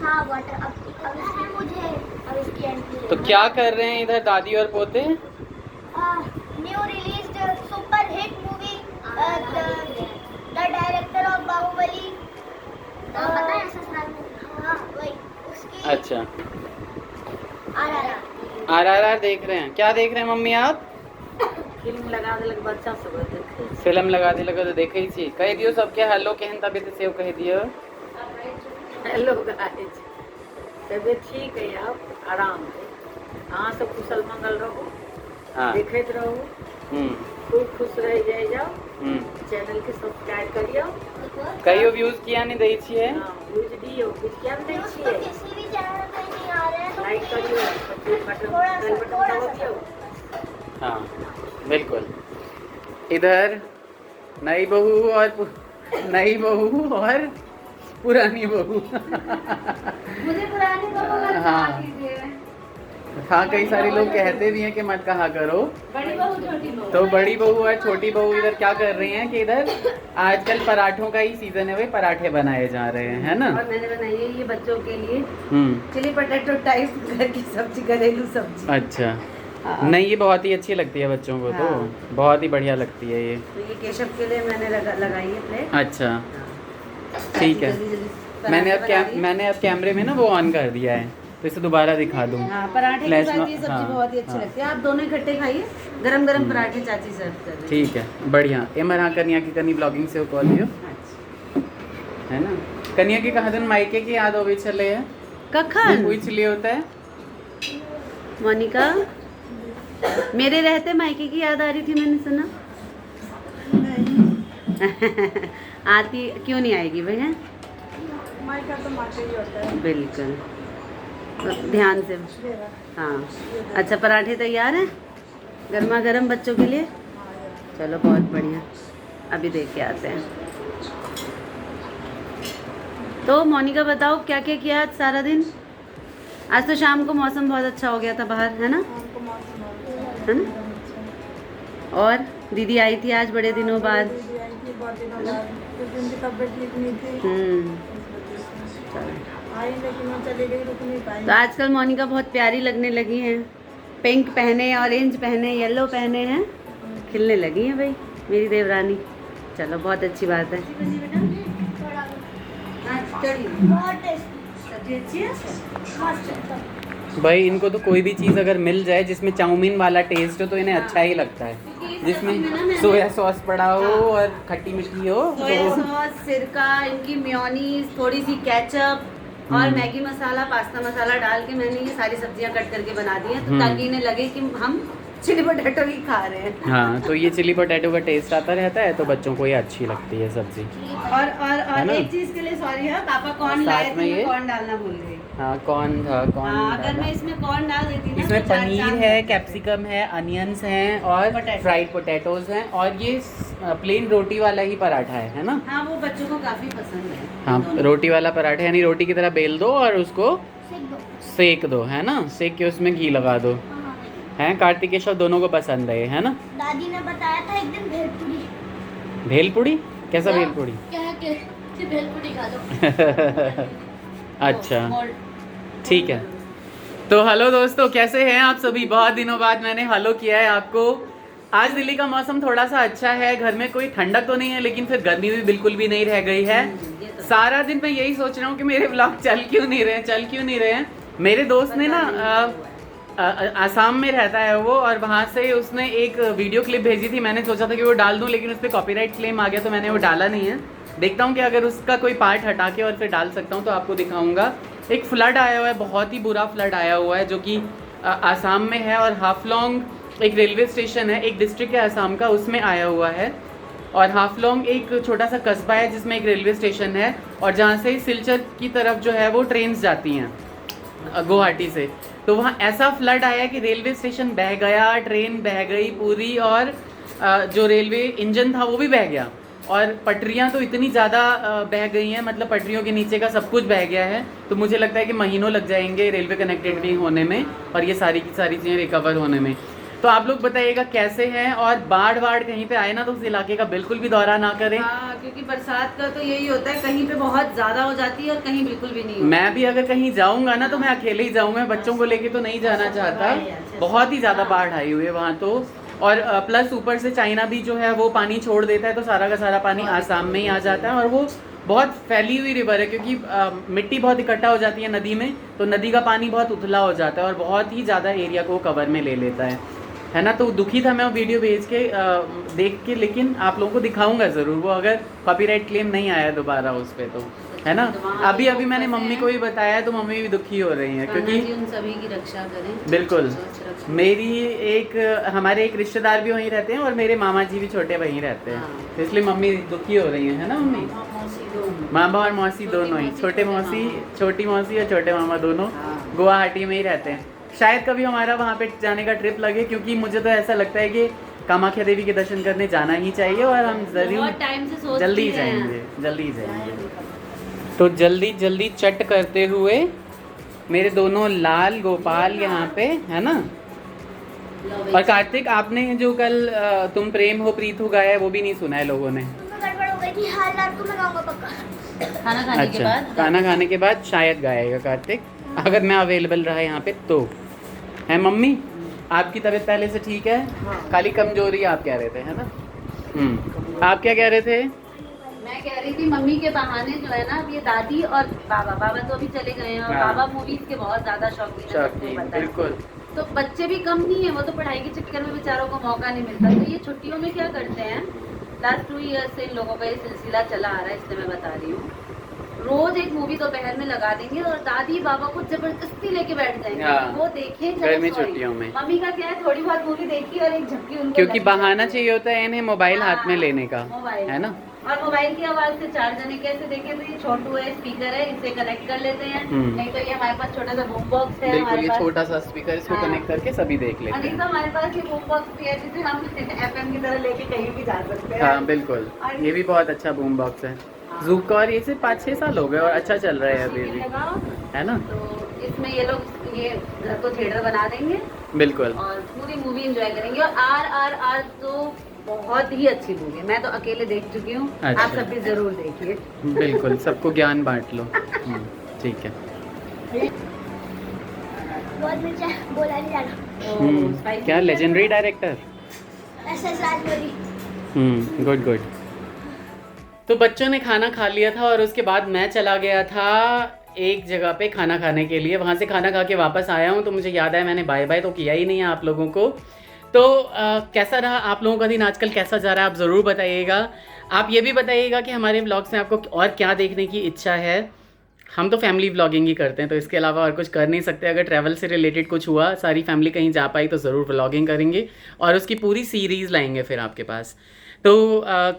हाँ वाटर अब इसमें मुझे अब इसकी एंट्री। तो क्या कर रहे हैं इधर दादी और पोते? New released super hit movie the director of Baahubali. पता है ससुराल में? हाँ वही उसकी। अच्छा, RRR। RRR देख रहे हैं। क्या देख रहे हैं मम्मी आप? फिल्म लगा दे लगे बच्चा सब देखे। फिल्म लगा दे लगा तो देखे छी। कह दियो सबके हेलो केहन तबियत से कह दियो। हेलो गाइस, तबियत ठीक है, आप आराम है। अहाँ सब कुशल मंगल रहो, हाँ। देखते रहो, खूब खुश रह जाए जाओ। चैनल के सब्सक्राइब करियो। कहियो व्यूज किया नहीं दै छिए। हाँ, बुझ दियो, बुझ क्या दै छिए। किसी भी चैनल पे नहीं आ रहे हैं तो लाइक करियो, बटन दबा दियो। हाँ बिल्कुल। इधर नई बहू और पुरानी बहू। मुझे पुरानी बहू मत हाँ। कहा कीजिए। हाँ, कई सारे लोग कहते भी हैं कि मत कहा करो। बड़ी बहू छोटी बहू। तो बड़ी बहू और छोटी बहू इधर क्या कर रही हैं कि इधर आजकल पराठों का ही सीजन है, भाई पराठे बनाए जा रहे हैं, है ना। और मैंने बनाई है ये बच्चों के लिए हम्म। चिली पोटैटो टाइप घर की सब्जी, घरेलू सब्जी। अच्छा। हाँ। नहीं, ये बहुत ही अच्छी लगती है बच्चों को। तो हाँ। बहुत ही बढ़िया लगती है ये। तो ये केशव के लिए मैंने लगाई है प्लेट। अच्छा हाँ। ठीक है। जल्दी मैंने अब कैमरे में ना वो ऑन कर दिया है, तो इसे दोबारा दिखा दूँ। हाँ, पराठे के साथ ये सब्जी हाँ, बहुत ही अच्छी हाँ। लगती है। आप दोनों इकट्ठे खाइए। गरम गरम पराठे चाची सर्व कर रही है। ठीक है, बढ़िया। एमर हाँ कन्या की कनी ब्लॉगिंग से कॉल दियो, अच्छा। है ना। कन्या की कहा दिन मायके की याद होवे चले है। कखन पूछ लिए होता है। मोनिका, मेरे रहते मायके की याद आ रही थी, मैंने सुना। आती क्यों नहीं आएगी भैया? मायका तो मायका ही होता है। बिल्कुल, तो ध्यान से। हाँ, अच्छा पराठे तैयार हैं गर्मा गर्म बच्चों के लिए। चलो बहुत बढ़िया, अभी देख के आते हैं। तो मोनिका बताओ क्या क्या किया आज सारा दिन? आज तो शाम को मौसम बहुत अच्छा हो गया था बाहर, है ना, हमको मौसम है ना। और दीदी आई थी आज बड़े दिनों बाद। दीदी आई थी बहुत दिनों बाद, क्योंकि उनकी तबीयत ठीक नहीं थी। चलो। आई लेकिन वो चली गई, रुक नहीं पाई। तो आजकल मोनिका बहुत प्यारी लगने लगी हैं। पिंक पहने, ऑरेंज पहने, येलो पहने हैं, खिलने लगी हैं भाई मेरी देवरानी। चलो बहुत अच्छी बात है। बहुत टेस्टी। सब्जी अच्छी है। मस्त है। भाई इनको तो कोई भी चीज़ अगर मिल जाए जिसमें चाउमीन वाला टेस्ट हो तो इन्हें अच्छा ही लगता है। जिसमें सोया सॉस पड़ा हो और खट्टी मीठी हो सोया तो सॉस, सिरका, इनकी मेयोनीज, थोड़ी सी केचप और मैगी मसाला, पास्ता मसाला डाल के मैंने ये सारी सब्जियां कट करके बना दी हैं, तो ताकि इन्हें लगे कि हम चिली पोटैटो ही खा रहे हैं। हाँ, तो ये चिली पोटैटो का टेस्ट आता रहता है, तो बच्चों को ये अच्छी लगती है सब्जी। और ना? एक चीज के लिए सॉरी है, पापा कॉर्न साथ लाए थे, में ये- मैं कॉर्न डालना भूल गई। हाँ, कॉर्न कॉर्न हाँ, अगर डाला। मैं इसमें कॉर्न डाल देती ना इसमें तो चार पनीर चांद है, लग जाते। कैप्सिकम है, अनियंस हैं और पोटैटो। फ्राइड पोटैटोज हैं, और ये प्लेन रोटी वाला ही पराठा है ना। हाँ, वो बच्चों को काफी पसंद है। हाँ, दोनों। रोटी वाला पराठा, यानी रोटी की तरह बेल दो और उसको सेक दो। सेक दो, है ना। सेक के उसमें घी लगा दो, हाँ। हैं। कार्तिक केशव दोनों को पसंद है ये, है ना। दादी ने बताया था एक दिन भेलपुरी। भेलपुड़ी? कैसा भेलपुड़ी? क्या कि भेलपुरी खा लो। अच्छा ठीक है। तो हेलो दोस्तों, कैसे हैं आप सभी? बहुत दिनों बाद मैंने हेलो किया है आपको। आज दिल्ली का मौसम थोड़ा सा अच्छा है, घर में कोई ठंडक तो नहीं है, लेकिन फिर गर्मी भी बिल्कुल भी नहीं रह गई है। सारा दिन मैं यही सोच रहा हूँ कि मेरे व्लॉग चल क्यों नहीं रहे हैं। मेरे दोस्त ने ना आसाम में रहता है वो, और वहाँ से उसने एक वीडियो क्लिप भेजी थी। मैंने सोचा था कि वो डाल दूँ, लेकिन उस पर कॉपीराइट क्लेम आ गया, तो मैंने वो डाला नहीं है। देखता हूँ कि अगर उसका कोई पार्ट हटा के और फिर डाल सकता हूँ तो आपको दिखाऊंगा। एक फ्लड आया हुआ है, बहुत ही बुरा फ्लड आया हुआ है, जो कि आसाम में है, और हाफलोंग एक रेलवे स्टेशन है, एक डिस्ट्रिक्ट है आसाम का, उसमें आया हुआ है। और हाफलोंग एक छोटा सा कस्बा है जिसमें एक रेलवे स्टेशन है, और जहाँ से सिलचर की तरफ जो है वो ट्रेन्स जाती हैं गुवाहाटी से। तो वहाँ ऐसा फ्लड आया कि रेलवे स्टेशन बह गया, ट्रेन बह गई पूरी, और जो रेलवे इंजन था वो भी बह गया, और पटरियाँ तो इतनी ज़्यादा बह गई हैं, मतलब पटरियों के नीचे का सब कुछ बह गया है। तो मुझे लगता है कि महीनों लग जाएंगे रेलवे कनेक्टिविटी होने में और ये सारी की सारी चीज़ें रिकवर होने में। तो आप लोग बताइएगा कैसे हैं, और बाढ़ कहीं पे आए ना तो उस इलाके का बिल्कुल भी दौरा ना करें। हाँ, क्योंकि बरसात का तो यही होता है, कहीं पे बहुत ज्यादा हो जाती है और कहीं बिल्कुल भी नहीं होती। मैं भी अगर कहीं जाऊंगा ना तो मैं अकेले ही जाऊंगा, बच्चों को लेके तो नहीं जाना चाहता। बहुत ही ज्यादा बाढ़ आई हुई है वहाँ तो, और प्लस ऊपर से चाइना भी जो है वो पानी छोड़ देता है, तो सारा का सारा पानी आसाम में ही आ जाता है, और वो बहुत फैली हुई रिवर है, क्योंकि मिट्टी बहुत इकट्ठा हो जाती है नदी में, तो नदी का पानी बहुत उथला हो जाता है और बहुत ही ज़्यादा एरिया को कवर में ले लेता है ना। तो दुखी था मैं वो वीडियो भेज के देख के, लेकिन आप लोगों को दिखाऊंगा ज़रूर वो, अगर कॉपीराइट क्लेम नहीं आया दोबारा उस पर तो, है ना। अभी मैंने मम्मी को भी बताया तो मम्मी भी दुखी हो रही हैं, क्योंकि उन सभी की रक्षा करें। बिल्कुल। मेरी हमारे एक रिश्तेदार भी वहीं रहते हैं और मेरे मामा जी भी छोटे वहीं रहते हैं, तो इसलिए मम्मी दुखी हो रही है ना मम्मी। मामा और मौसी दोनों ही, छोटी मौसी और छोटे मामा दोनों गुवाहाटी में ही रहते हैं। शायद कभी हमारा वहाँ पे जाने का ट्रिप लगे, क्योंकि मुझे तो ऐसा लगता है कि कामाख्या देवी के दर्शन करने जाना ही चाहिए, और हम जरूर जल्दी ही जाएंगे। तो जल्दी चट करते हुए मेरे दोनों लाल गोपाल यहाँ पे, है ना। और कार्तिक, आपने जो कल तुम प्रेम हो प्रीत हो गाया है वो भी नहीं सुना है लोगों ने। गड़बड़ हो गई थी, हाल रात को मैं गाऊंगा पक्का। खाना खाने के बाद, खाना खाने के बाद शायद गाएगा कार्तिक, अगर मैं अवेलेबल रहा यहाँ पे तो। है मम्मी, आपकी तबीयत पहले से ठीक है? खाली कमजोरी आप कह रहे थे, है ना। आप क्या कह रहे थे? मैं कह रही थी मम्मी के बहाने जो है ना, अब ये दादी और बाबा तो अभी चले गए हैं, और बाबा मूवीज के बहुत ज्यादा शौकीन है, बिल्कुल। तो बच्चे भी कम नहीं है, वो तो पढ़ाई के चक्कर में बेचारों को मौका नहीं मिलता। तो ये छुट्टियों में क्या करते हैं, लास्ट 2 ईयर्स से इन लोगों का ये सिलसिला चला आ रहा है, इसलिए मैं बता रही हूँ। रोज एक मूवी दोपहर में लगा देंगे और दादी बाबा को जबरदस्ती लेके बैठ जाएंगे, वो देखें गर्मी छुट्टियों में। मम्मी का क्या है, थोड़ी बहुत मूवी देखी और एक झपकी उनको, क्योंकि बहाना चाहिए होता है इन्हें मोबाइल हाथ में लेने का, है ना। और मोबाइल की आवाज से 4 जने कैसे देखें, तो ये छोटू है, स्पीकर है, इसे कनेक्ट कर लेते हैं, नहीं तो ये हमारे पास छोटा सा बूम बॉक्स है, बिल्कुल, ये छोटा सा स्पीकर, इसको कनेक्ट करके सभी देख लेते हैं। नहीं तो हमारे पास ये बूम बॉक्स भी है, जिसे हम FM की तरह लेके कहीं भी जा सकते हैं। हाँ बिल्कुल, ये भी बहुत अच्छा बूम बॉक्स है ज़ूक का, और ये से 5-6 साल हो गए और अच्छा चल रहा है अभी भी, है ना। तो इसमें ये लोग ये घर को थिएटर बना देंगे, बिल्कुल, और पूरी मूवी एंजॉय करेंगे। और RRR तो बहुत ही अच्छी मूवी है, मैं तो अकेले देख चुकी हूँ। अच्छा। आप सब भी जरूर देखिए। बिल्कुल, सबको ज्ञान बांट लो। ठीक है। बहुत मिर्चा बोला नहीं जाना। क्या legendary director, SS Rajamouli. Good. तो बच्चों ने खाना खा लिया था और उसके बाद मैं चला गया था एक जगह पे खाना खाने के लिए। वहाँ से खाना खा के वापस आया हूँ तो मुझे याद आया मैंने बाय बाय तो किया ही नहीं है आप लोगों को। तो कैसा रहा आप लोगों का दिन, आजकल कैसा जा रहा है आप ज़रूर बताइएगा। आप ये भी बताइएगा कि हमारे व्लॉग्स में आपको और क्या देखने की इच्छा है। हम तो फैमिली व्लॉगिंग ही करते हैं, तो इसके अलावा और कुछ कर नहीं सकते। अगर ट्रैवल से रिलेटेड कुछ हुआ, सारी फैमिली कहीं जा पाई, तो ज़रूर व्लॉगिंग करेंगे और उसकी पूरी सीरीज़ लाएंगे फिर आपके पास। तो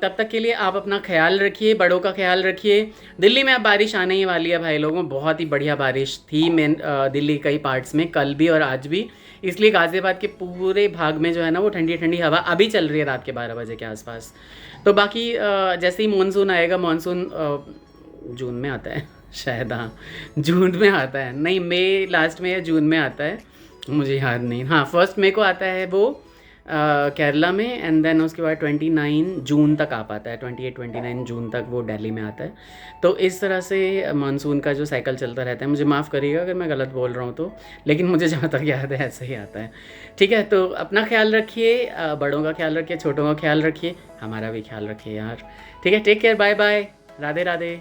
तब तक के लिए आप अपना ख्याल रखिए, बड़ों का ख्याल रखिए। दिल्ली में अब बारिश आने ही वाली है भाई लोगों, बहुत ही बढ़िया बारिश थी दिल्ली कई पार्ट्स में कल भी और आज भी। इसलिए गाज़ियाबाद के पूरे भाग में जो है ना वो ठंडी ठंडी हवा अभी चल रही है रात के 12 बजे के आसपास। तो बाकी जैसे ही मानसून आएगा, मानसून जून में आता है शायद, हाँ जून में आता है, नहीं मई लास्ट में या जून में आता है, मुझे याद नहीं। हाँ 1 मई को आता है वो केरला में, एंड देन उसके बाद 29 जून तक आ पाता है, 28-29 जून तक वो दिल्ली में आता है। तो इस तरह से मानसून का जो साइकिल चलता रहता है। मुझे माफ़ करिएगा अगर मैं गलत बोल रहा हूँ तो, लेकिन मुझे जहाँ तक याद है ऐसा ही आता है। ठीक है, तो अपना ख्याल रखिए, बड़ों का ख्याल रखिए, छोटों का ख्याल रखिए, हमारा भी ख्याल रखिए यार। ठीक है, take care, bye bye, Radhe Radhe.